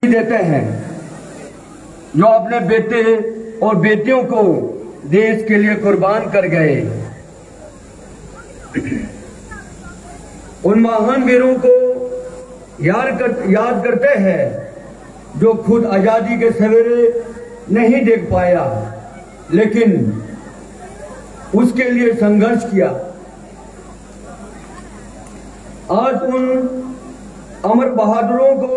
देते हैं जो अपने बेटे और बेटियों को देश के लिए कुर्बान कर गए। उन महान वीरों को याद करते हैं जो खुद आजादी के सवेरे नहीं देख पाया, लेकिन उसके लिए संघर्ष किया। आज उन अमर बहादुरों को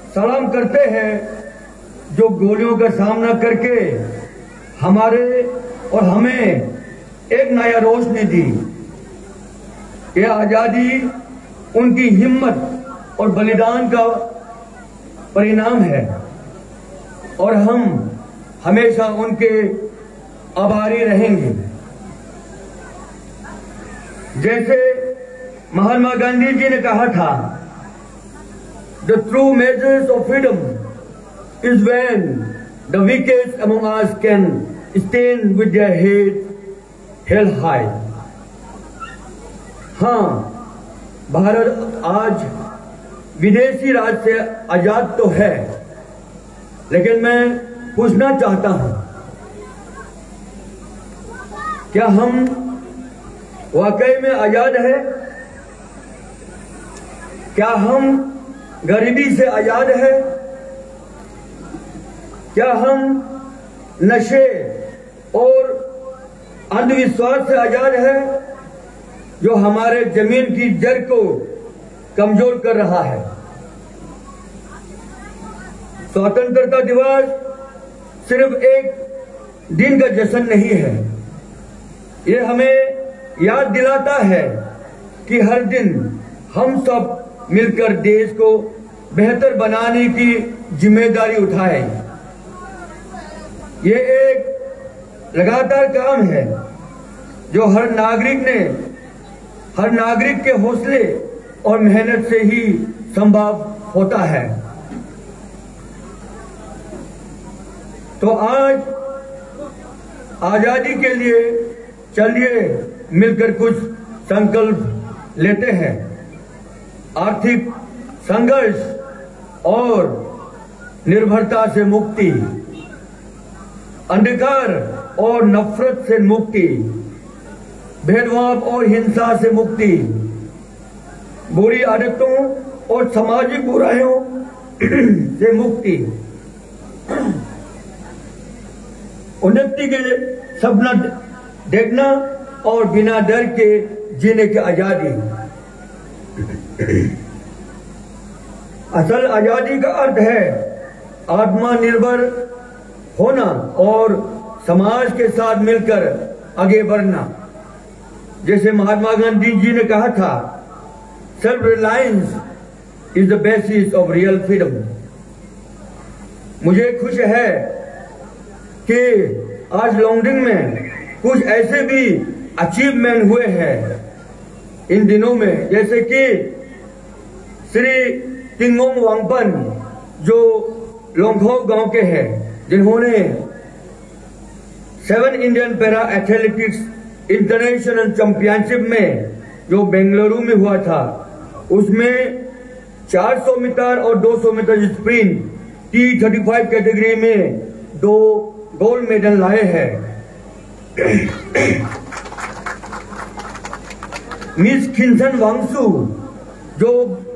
सलाम करते हैं जो गोलियों का सामना करके हमारे और हमें एक नया रोशनी दी। यह आजादी उनकी हिम्मत और बलिदान का परिणाम है और हम हमेशा उनके आभारी रहेंगे। जैसे महात्मा गांधी जी ने कहा था, The true measures of freedom is when the weakest among us can stand with their head held high. हाँ, भारत आज विदेशी राज से आजाद तो है, लेकिन मैं पूछना चाहता हूं, क्या हम वाकई में आजाद हैं? क्या हम गरीबी से आजाद है? क्या हम नशे और अंधविश्वास से आजाद है जो हमारे जमीन की जड़ को कमजोर कर रहा है? स्वतंत्रता दिवस सिर्फ एक दिन का जश्न नहीं है, ये हमें याद दिलाता है कि हर दिन हम सब मिलकर देश को बेहतर बनाने की जिम्मेदारी उठाए। ये एक लगातार काम है जो हर नागरिक के हौसले और मेहनत से ही संभव होता है। तो आज आजादी के लिए चलिए मिलकर कुछ संकल्प लेते हैं। आर्थिक संघर्ष और निर्भरता से मुक्ति, अंधकार और नफरत से मुक्ति, भेदभाव और हिंसा से मुक्ति, बुरी आदतों और सामाजिक बुराइयों से मुक्ति, उन्नति के सपना देखना और बिना डर के जीने की आजादी। असल आजादी का अर्थ है आत्मनिर्भर होना और समाज के साथ मिलकर आगे बढ़ना। जैसे महात्मा गांधी जी ने कहा था, self reliance is the basis of real freedom. मुझे खुश है कि आज लॉन्गडिंग में कुछ ऐसे भी अचीवमेंट हुए हैं इन दिनों में, जैसे कि श्री तिंगोंग वांगपन जो लोंगथो गांव के हैं, जिन्होंने 7 Indian para athletics international championship में जो बेंगलुरु में हुआ था, उसमें 400 मीटर और 200 मीटर स्प्रिंट T35 कैटेगरी में 2 गोल्ड मेडल लाए हैं। मिस खिंसन वांगसू जो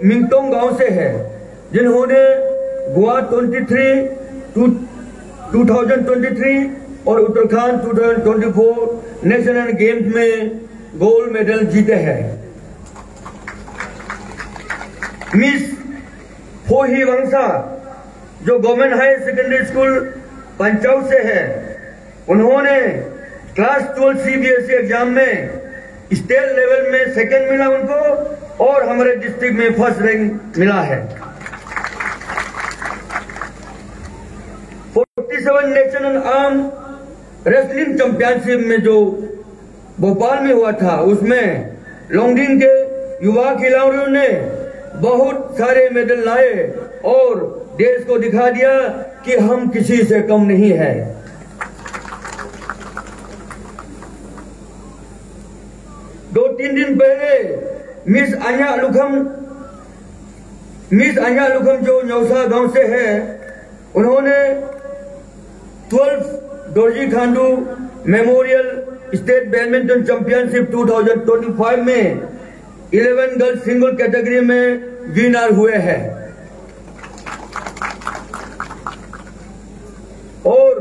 मिंगटोंग गांव से है, जिन्होंने गोवा 2023 और उत्तराखंड 2024 नेशनल गेम्स में गोल्ड मेडल जीते हैं। मिस फोही वंशा जो गवर्नमेंट हाई सेकेंडरी स्कूल पंचाउ से है, उन्होंने क्लास 12 CBSE एग्जाम में स्टेट लेवल में सेकंड मिला उनको, और हमारे डिस्ट्रिक्ट में फर्स्ट रैंक मिला है। 47 नेशनल आर्म रेसलिंग चैंपियनशिप में जो भोपाल में हुआ था, उसमें लॉन्गडिंग के युवा खिलाड़ियों ने बहुत सारे मेडल लाए और देश को दिखा दिया कि हम किसी से कम नहीं है। दो तीन दिन पहले मिस आन्या लुखम मिस आया लुखम जो न्यौसा गांव से है, उन्होंने 12 Dorjee Khandu memorial state badminton championship 2025 में 11 गर्ल्स सिंगल कैटेगरी में विनर हुए हैं। और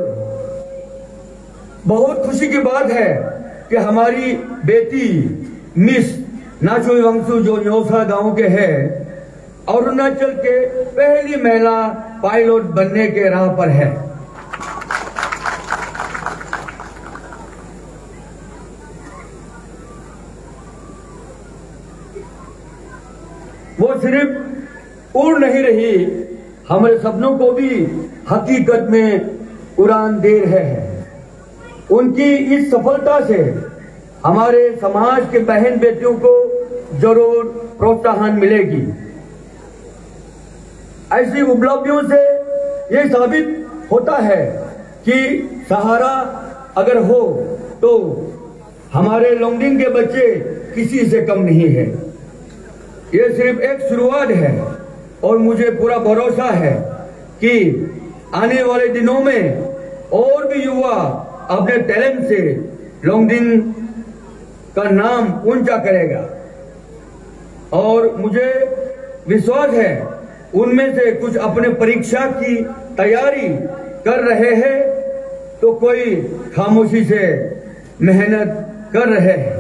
बहुत खुशी की बात है कि हमारी बेटी मिस नाचोई वंशु जो न्यौसा गांव के हैं, अरुणाचल के पहली महिला पायलट बनने के राह पर है। वो सिर्फ उड़ नहीं रही, हमारे सपनों को भी हकीकत में उड़ान दे रहे हैं। उनकी इस सफलता से हमारे समाज के बहन बेटियों को जरूर प्रोत्साहन मिलेगी। ऐसी उपलब्धियों से ये साबित होता है कि सहारा अगर हो तो हमारे लोंगडिंग के बच्चे किसी से कम नहीं है। ये सिर्फ एक शुरुआत है और मुझे पूरा भरोसा है कि आने वाले दिनों में और भी युवा अपने टैलेंट से लोंगडिंग का नाम ऊंचा करेगा। और मुझे विश्वास है उनमें से कुछ अपने परीक्षा की तैयारी कर रहे हैं तो कोई खामोशी से मेहनत कर रहे हैं।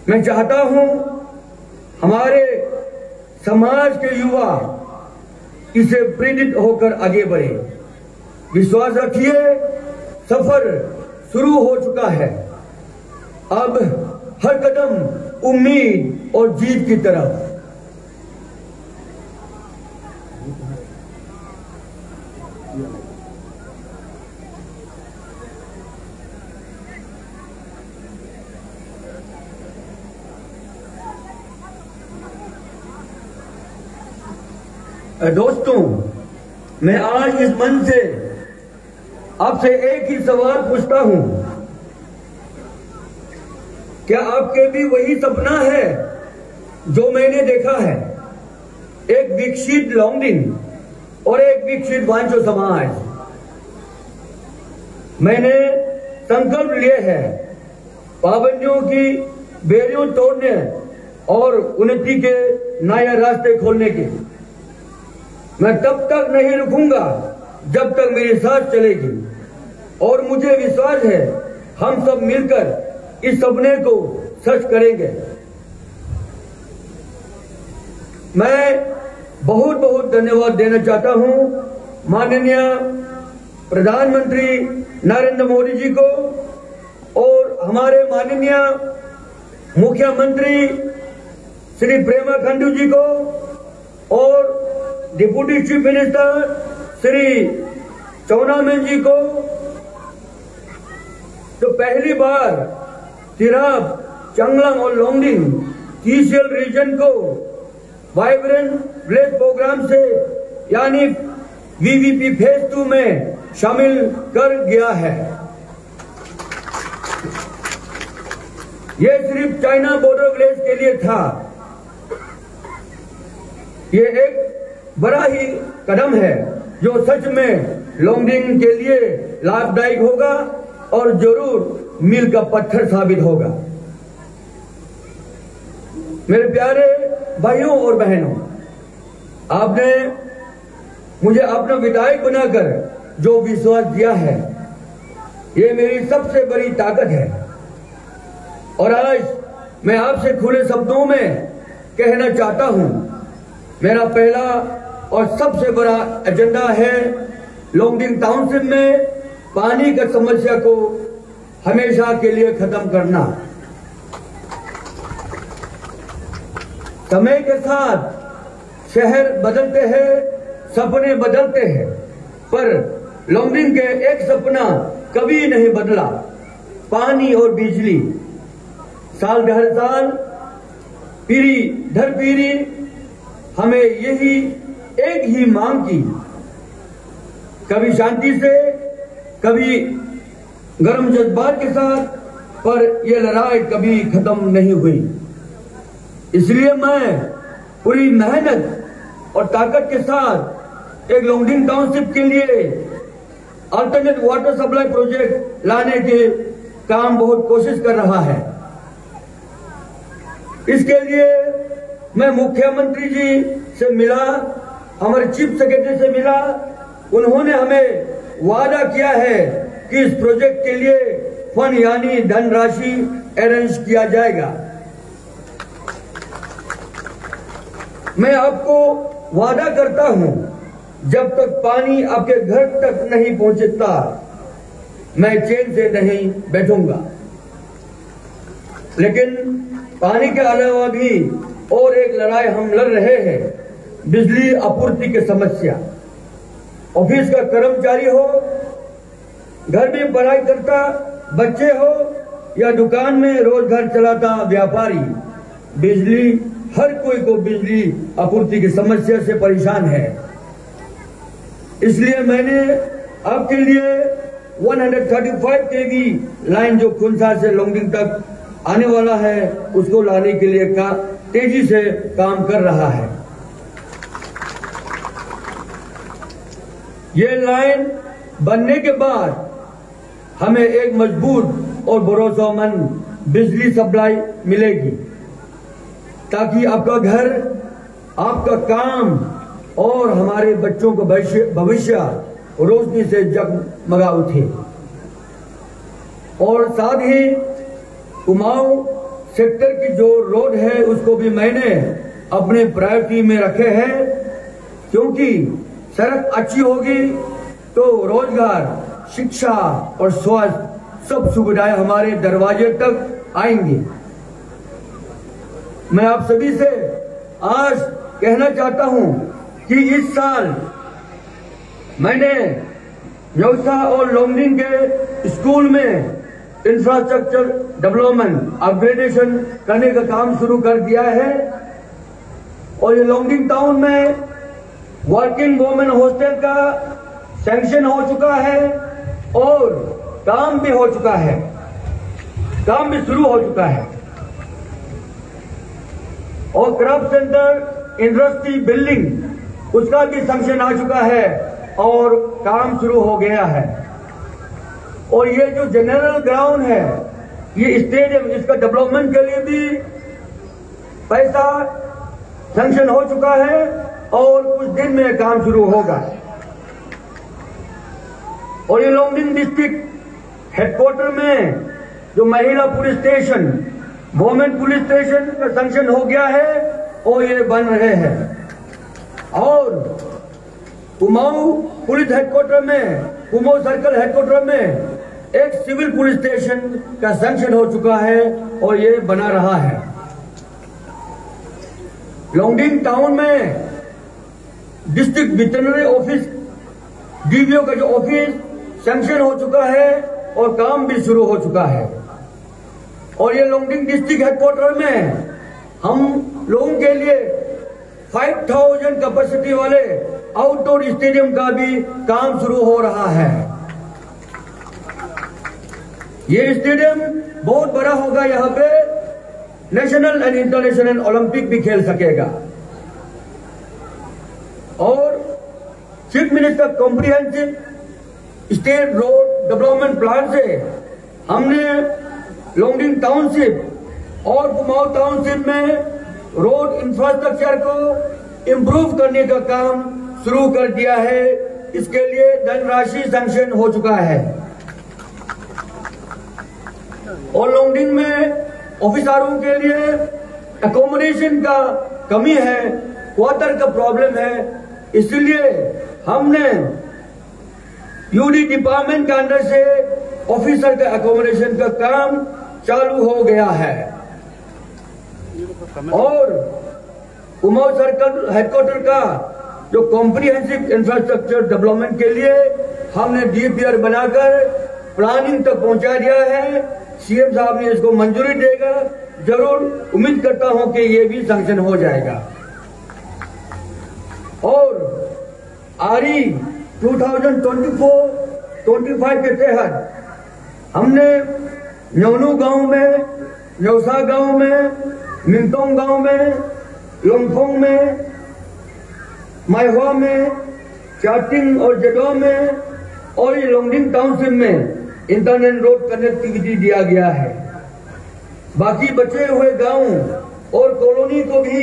मैं चाहता हूं हमारे समाज के युवा इसे प्रेरित होकर आगे बढ़े। विश्वास रखिए, सफर शुरू हो चुका है। अब हर कदम उम्मीद और जीत की तरफ। दोस्तों, मैं आज इस मंच से आपसे एक ही सवाल पूछता हूं, क्या आपके भी वही सपना है जो मैंने देखा है? एक विकसित लोंगडिंग और एक विकसित वांचो समाज। मैंने संकल्प लिए है पाबंदियों की बेड़ियों तोड़ने और उन्नति के नए रास्ते खोलने के। मैं तब तक नहीं रुकूंगा जब तक मेरी सांस चलेगी। और मुझे विश्वास है हम सब मिलकर इस सपने को सच करेंगे। मैं बहुत बहुत धन्यवाद देना चाहता हूं माननीय प्रधानमंत्री नरेंद्र मोदी जी को और हमारे माननीय मुख्यमंत्री श्री पेमा खांडू जी को और डिप्टी चीफ मिनिस्टर श्री चौनामेन जी को, तो पहली बार तिराप, चांगलांग और लोंगडिंग TCL रीजन को वाइब्रेंट विलेज प्रोग्राम से यानी VVP फेज 2 में शामिल कर गया है। यह सिर्फ चाइना बॉर्डर विलेज के लिए था। ये एक बड़ा ही कदम है जो सच में लोंगडिंग के लिए लाभदायक होगा और जरूर मील का पत्थर साबित होगा। मेरे प्यारे भाइयों और बहनों, आपने मुझे अपना विधायक बनाकर जो विश्वास दिया है, ये मेरी सबसे बड़ी ताकत है। और आज मैं आपसे खुले शब्दों में कहना चाहता हूं, मेरा पहला और सबसे बड़ा एजेंडा है लोंगडिंग टाउनशिप में पानी की समस्या को हमेशा के लिए खत्म करना। समय के साथ शहर बदलते हैं, सपने बदलते हैं, पर लोंगडिंग के एक सपना कभी नहीं बदला, पानी और बिजली। साल दर साल, पीढ़ी दर पीढ़ी हमें यही एक ही मांग की, कभी शांति से, कभी गर्म जज्बात के साथ, पर यह लड़ाई कभी खत्म नहीं हुई। इसलिए मैं पूरी मेहनत और ताकत के साथ एक लोंगडिंग टाउनशिप के लिए अल्टरनेट वाटर सप्लाई प्रोजेक्ट लाने के काम बहुत कोशिश कर रहा है। इसके लिए मैं मुख्यमंत्री जी से मिला, हमारे चीफ सेक्रेटरी से मिला। उन्होंने हमें वादा किया है कि इस प्रोजेक्ट के लिए फंड यानी धनराशि अरेंज किया जाएगा। मैं आपको वादा करता हूं, जब तक पानी आपके घर तक नहीं पहुंचता मैं चैन से नहीं बैठूंगा। लेकिन पानी के अलावा भी और एक लड़ाई हम लड़ रहे हैं, बिजली आपूर्ति की समस्या। ऑफिस का कर्मचारी हो, घर में पढ़ाई करता बच्चे हो या दुकान में रोज घर चलाता व्यापारी, बिजली हर कोई को बिजली आपूर्ति की समस्या से परेशान है। इसलिए मैंने आपके लिए 135 kV लाइन जो खुंसा से लोंगडिंग तक आने वाला है उसको लाने के लिए तेजी से काम कर रहा है। ये लाइन बनने के बाद हमें एक मजबूत और भरोसेमंद बिजली सप्लाई मिलेगी, ताकि आपका घर, आपका काम और हमारे बच्चों का भविष्य रोशनी से जगमगा उठे। और साथ ही कुमाऊं सेक्टर की जो रोड है उसको भी मैंने अपने प्रायोरिटी में रखे हैं, क्योंकि सड़क अच्छी होगी तो रोजगार, शिक्षा और स्वास्थ्य सब सुविधाएं हमारे दरवाजे तक आएंगी। मैं आप सभी से आज कहना चाहता हूं कि इस साल मैंने न्योसा और लोंगडिंग के स्कूल में इंफ्रास्ट्रक्चर डेवलपमेंट अपग्रेडेशन करने का काम शुरू कर दिया है। और ये लोंगडिंग टाउन में वर्किंग वुमेन हॉस्टल का सैंक्शन हो चुका है और काम भी हो चुका है, काम भी शुरू हो चुका है। और क्राफ्ट सेंटर इंडस्ट्री बिल्डिंग उसका भी सैंक्शन आ चुका है और काम शुरू हो गया है। और ये जो जनरल ग्राउंड है, ये स्टेडियम, इसका डेवलपमेंट के लिए भी पैसा सैंक्शन हो चुका है और कुछ दिन में काम शुरू होगा। और ये लोंगडिंग डिस्ट्रिक्ट हेडक्वार्टर में जो महिला police station, women police station का सैंक्शन हो गया है और ये बन रहे हैं। और कुमाऊं पुलिस हेडक्वार्टर में, कुमाऊं सर्कल हेडक्वार्टर में एक सिविल पुलिस स्टेशन का सैंक्शन हो चुका है और ये बना रहा है। लोंगडिंग टाउन में डिस्ट्रिक्ट वेटरनरी ऑफिस, डीवीओ का जो ऑफिस सैंक्शन हो चुका है और काम भी शुरू हो चुका है। और ये लोंगडिंग डिस्ट्रिक्ट हेडक्वार्टर में हम लोगों के लिए 5000 कैपेसिटी वाले आउटडोर स्टेडियम का भी काम शुरू हो रहा है। ये स्टेडियम बहुत बड़ा होगा, यहाँ पे नेशनल एंड इंटरनेशनल ओलंपिक भी खेल सकेगा। और chief minister comprehensive state road development plan से हमने लोंगडिंग टाउनशिप और कुमाऊं टाउनशिप में रोड इंफ्रास्ट्रक्चर को इम्प्रूव करने का काम शुरू कर दिया है। इसके लिए धनराशि सैंक्शन हो चुका है। और लोंगडिंग में ऑफिसरों के लिए एकोमोडेशन का कमी है, क्वार्टर का प्रॉब्लम है, इसलिए हमने यूडी डिपार्टमेंट के अंदर से ऑफिसर का एकोमोडेशन का काम चालू हो गया है। और कुमाऊं सर्कल हेडक्वार्टर का जो कॉम्प्रिहेंसिव इंफ्रास्ट्रक्चर डेवलपमेंट के लिए हमने डीपीआर बनाकर प्लानिंग तक पहुंचा दिया है। सीएम साहब ने इसको मंजूरी देगा, जरूर उम्मीद करता हूं कि ये भी सैंक्शन हो जाएगा। और आरई 2024-25 के तहत हमने न्योनू गांव में, न्योसा गांव में, मिंटोंग गांव में, लोंगफोंग में माइहवा में, चाटिंग और जडो में और लोंगडिंग टाउनशिप में इंटरनेट रोड कनेक्टिविटी दिया गया है। बाकी बचे हुए गांव और कॉलोनी को भी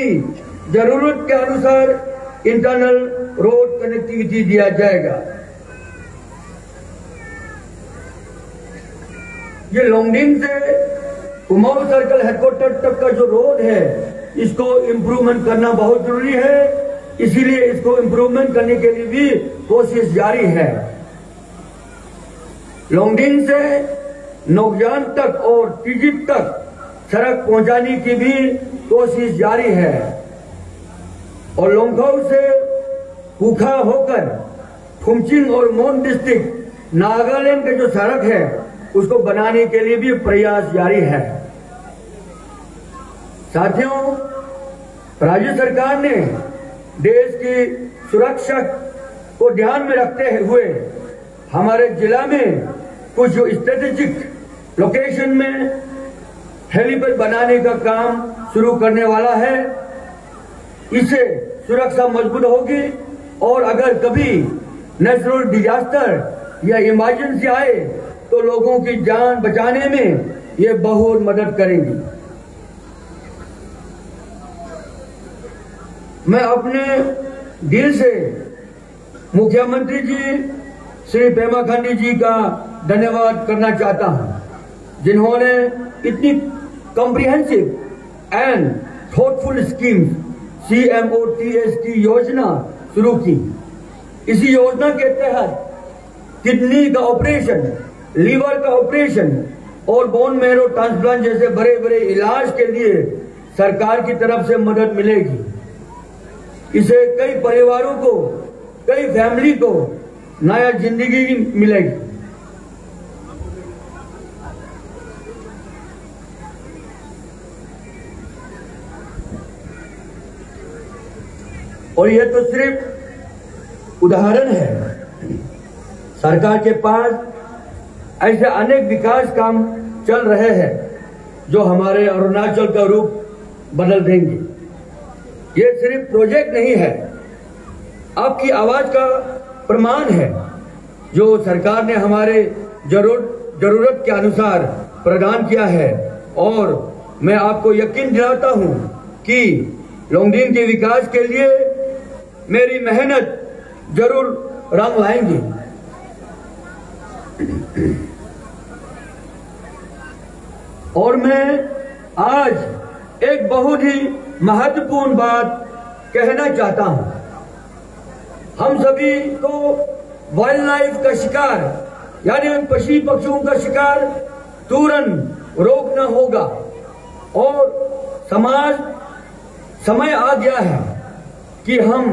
जरूरत के अनुसार इंटरनल रोड कनेक्टिविटी दिया जाएगा। ये लोंगडिंग से कुमाऊं सर्कल हेडक्वार्टर तक का जो रोड है, इसको इम्प्रूवमेंट करना बहुत जरूरी है। इसीलिए इसको इम्प्रूवमेंट करने के लिए भी कोशिश जारी है। लोंगडिंग से नोकजान तक और तिजिप तक सड़क पहुंचाने की भी कोशिश जारी है और लोंगखाऊ से पुखा होकर फुमचिंग और मोन डिस्ट्रिक्ट नागालैंड के जो सड़क है उसको बनाने के लिए भी प्रयास जारी है। साथियों, राज्य सरकार ने देश की सुरक्षा को ध्यान में रखते हुए हमारे जिला में कुछ जो स्ट्रेटेजिक लोकेशन में हेलीपैड बनाने का काम शुरू करने वाला है। इससे सुरक्षा मजबूत होगी और अगर कभी नेचुरल डिजास्टर या इमरजेंसी आए तो लोगों की जान बचाने में ये बहुत मदद करेंगी। मैं अपने दिल से मुख्यमंत्री जी श्री पेमा खांडू जी का धन्यवाद करना चाहता हूं, जिन्होंने इतनी comprehensive and thoughtful scheme CMOTS की योजना शुरू की। इसी योजना के तहत किडनी का ऑपरेशन, लीवर का ऑपरेशन और बोन मैरो ट्रांसप्लांट जैसे बड़े बड़े इलाज के लिए सरकार की तरफ से मदद मिलेगी। इसे कई परिवारों को, कई फैमिली को नया जिंदगी मिलेगी। और यह तो सिर्फ उदाहरण है। सरकार के पास ऐसे अनेक विकास काम चल रहे हैं जो हमारे अरुणाचल का रूप बदल देंगे। ये सिर्फ प्रोजेक्ट नहीं है, आपकी आवाज का प्रमाण है जो सरकार ने हमारे जरूरत के अनुसार प्रदान किया है। और मैं आपको यकीन दिलाता हूं कि लोंगडिंग के विकास के लिए मेरी मेहनत जरूर रंग लाएंगी। और मैं आज एक बहुत ही महत्वपूर्ण बात कहना चाहता हूं। हम सभी को वाइल्ड लाइफ का शिकार यानी पशु पक्षियों का शिकार तुरंत रोकना होगा और समय आ गया है कि हम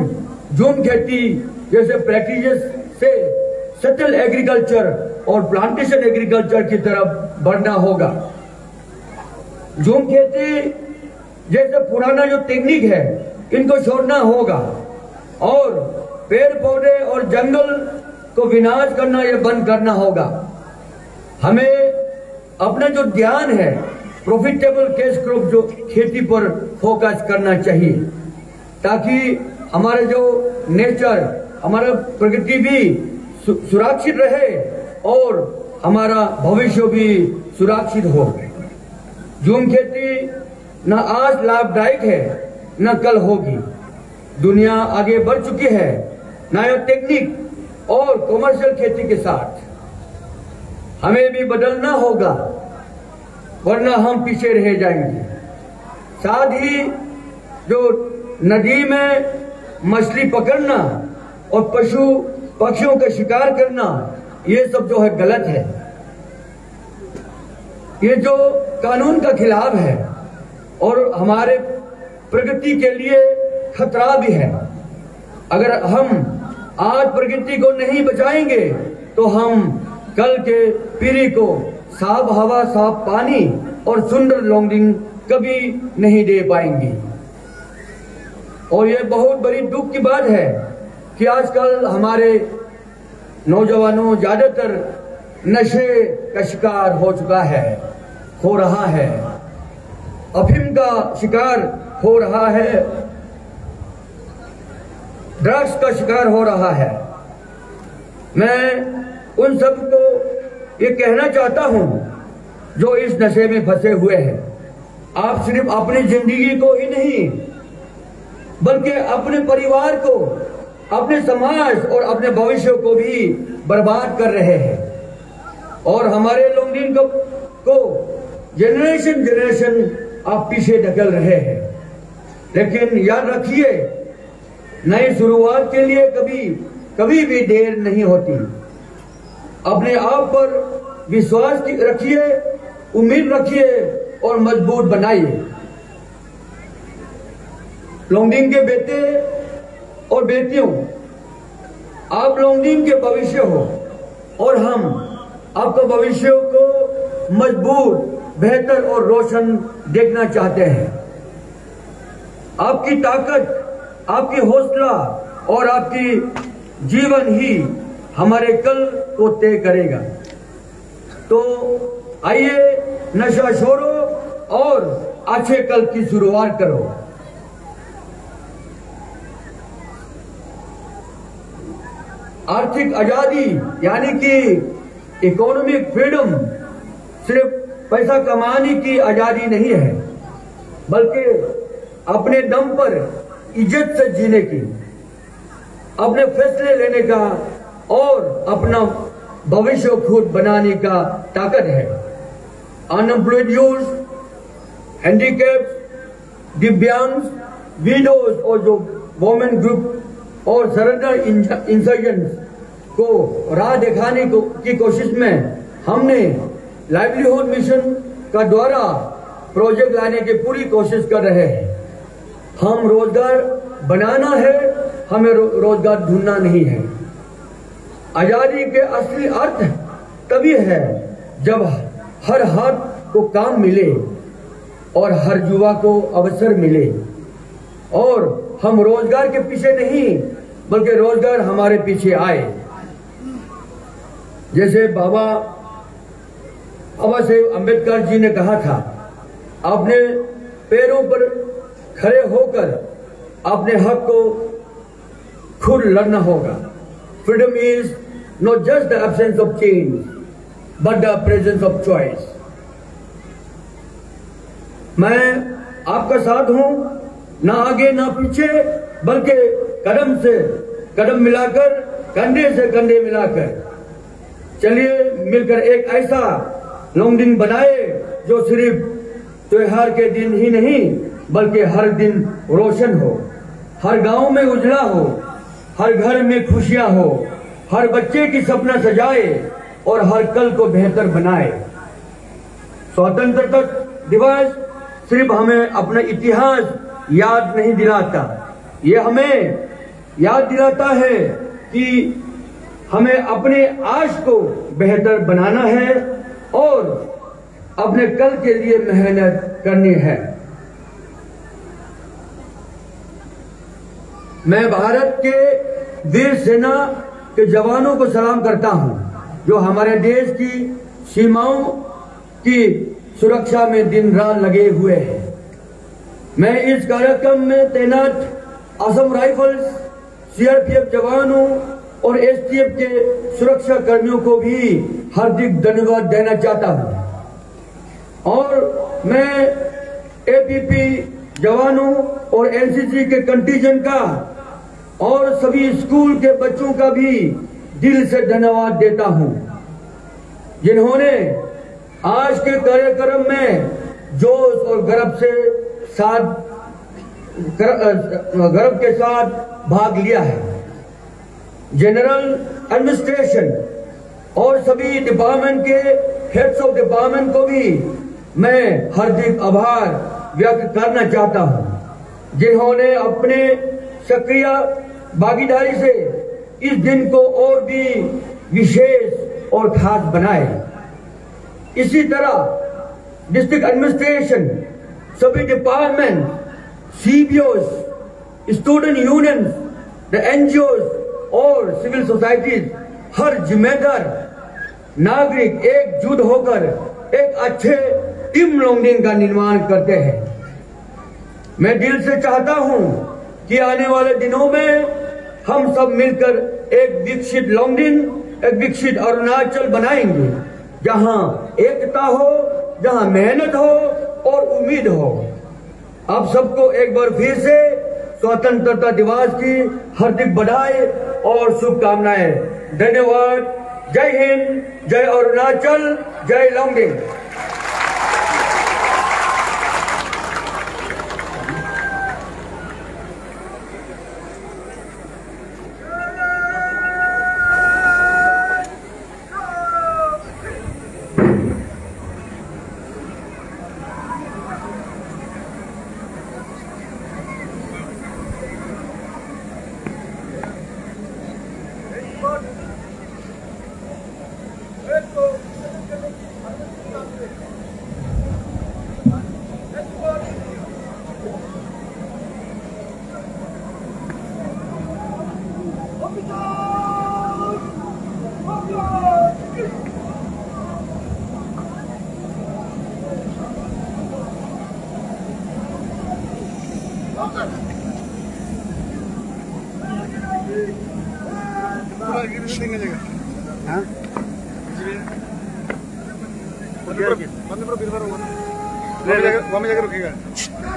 झूम खेती जैसे प्रैक्टिसेस से सटल एग्रीकल्चर और प्लांटेशन एग्रीकल्चर की तरफ बढ़ना होगा। झूम खेती जैसे पुराना जो टेक्निक है इनको छोड़ना होगा और पेड़ पौधे और जंगल को विनाश करना या बंद करना होगा। हमें अपना जो ध्यान है प्रॉफिटेबल कैश क्रॉप जो खेती पर फोकस करना चाहिए, ताकि हमारे जो नेचर, हमारा प्रकृति भी सुरक्षित रहे और हमारा भविष्य भी सुरक्षित हो। झूम खेती न आज लाभदायक है न कल होगी। दुनिया आगे बढ़ चुकी है नया टेक्निक और कमर्शियल खेती के साथ। हमें भी बदलना होगा वरना हम पीछे रह जाएंगे। साथ ही जो नदी में मछली पकड़ना और पशु पक्षियों का शिकार करना, ये सब जो है गलत है। ये जो कानून का खिलाफ है और हमारे प्रकृति के लिए खतरा भी है। अगर हम आज प्रकृति को नहीं बचाएंगे तो हम कल के पीढ़ी को साफ हवा, साफ पानी और सुंदर लोंगडिंग कभी नहीं दे पाएंगे। और ये बहुत बड़ी दुख की बात है कि आजकल हमारे नौजवानों ज्यादातर नशे का शिकार हो रहा है, अफीम का शिकार हो रहा है। ड्रग्स का शिकार हो रहा है। मैं उन सबको ये कहना चाहता हूं जो इस नशे में फंसे हुए हैं, आप सिर्फ अपनी जिंदगी को ही नहीं बल्कि अपने परिवार को, अपने समाज और अपने भविष्य को भी बर्बाद कर रहे हैं और हमारे लोंगडिंग को जनरेशन आप पीछे ढकेल रहे हैं। लेकिन याद रखिए, नई शुरुआत के लिए कभी भी देर नहीं होती। अपने आप पर विश्वास रखिए, उम्मीद रखिए और मजबूत बनाइए। लोंगडिंग के बेटे और बेटियों, आप लोंगडिंग के भविष्य हो और हम आपका भविष्य को मजबूत, बेहतर और रोशन देखना चाहते हैं। आपकी ताकत, आपकी हौसला और आपकी जीवन ही हमारे कल को तय करेगा। तो आइए नशा छोड़ो और अच्छे कल की शुरुआत करो। आर्थिक आजादी यानी कि इकोनॉमिक फ्रीडम सिर्फ पैसा कमाने की आजादी नहीं है, बल्कि अपने दम पर इज्जत से जीने की, अपने फैसले लेने का और अपना भविष्य खुद बनाने का ताकत है। अनएम्प्लॉयड यूथ, हैंडीकैप, दिव्यांग, विडोज और जो वोमेन ग्रुप और सरेंडर इंसर्जेंट्स को राह दिखाने की कोशिश में हमने लाइवलीहुड मिशन का द्वारा प्रोजेक्ट लाने की पूरी कोशिश कर रहे हैं। हम रोजगार बनाना है, हमें रोजगार ढूंढना नहीं है। आजादी के असली अर्थ तभी है जब हर हाथ को काम मिले और हर युवा को अवसर मिले और हम रोजगार के पीछे नहीं बल्कि रोजगार हमारे पीछे आए। जैसे बाबा साहेब अम्बेडकर जी ने कहा था, अपने पैरों पर खड़े होकर अपने हक को खुद लड़ना होगा। Freedom is not just the absence of change but the presence of choice. मैं आपका साथ हूं, ना आगे ना पीछे, बल्कि कदम से कदम मिलाकर, कंधे से कंधे मिलाकर चलिए मिलकर एक ऐसा लोंगडिंग बनाए जो सिर्फ त्योहार के दिन ही नहीं बल्कि हर दिन रोशन हो, हर गांव में उजला हो, हर घर में खुशियां हो, हर बच्चे की सपना सजाए और हर कल को बेहतर बनाए। स्वतंत्रता दिवस सिर्फ हमें अपना इतिहास याद नहीं दिलाता, ये हमें याद दिलाता है कि हमें अपने आज को बेहतर बनाना है और अपने कल के लिए मेहनत करनी है। मैं भारत के वीर सेना के जवानों को सलाम करता हूं जो हमारे देश की सीमाओं की सुरक्षा में दिन रात लगे हुए हैं। मैं इस कार्यक्रम में तैनात असम राइफल्स, सीआरपीएफ जवानों और एसटीएफ के सुरक्षा कर्मियों को भी हार्दिक धन्यवाद देना चाहता हूं और मैं एपीपी जवानों और एनसीसी के कंटीजेंट का और सभी स्कूल के बच्चों का भी दिल से धन्यवाद देता हूं जिन्होंने आज के कार्यक्रम में जोश और गर्व के साथ भाग लिया है। जनरल एडमिनिस्ट्रेशन और सभी डिपार्टमेंट के हेड्स ऑफ डिपार्टमेंट को भी मैं हार्दिक आभार व्यक्त करना चाहता हूं जिन्होंने अपने सक्रिय भागीदारी से इस दिन को और भी विशेष और खास बनाए। इसी तरह डिस्ट्रिक्ट एडमिनिस्ट्रेशन, सभी department, CBOs, student union, the NGOs और सिविल सोसाइटीज, हर जिम्मेदार नागरिक एकजुट होकर एक अच्छे टीम लोंगडिंग का निर्माण करते हैं। मैं दिल से चाहता हूं कि आने वाले दिनों में हम सब मिलकर एक विकसित लॉन्गडिंग, एक विकसित अरुणाचल बनाएंगे, जहां एकता हो, जहां मेहनत हो और उम्मीद हो। आप सबको एक बार फिर से स्वतंत्रता दिवस की हार्दिक बधाई और शुभकामनाएं। धन्यवाद। जय हिंद, जय अरुणाचल, जय लॉन्गडिंग। वहाँ में जाकर रुकेगा।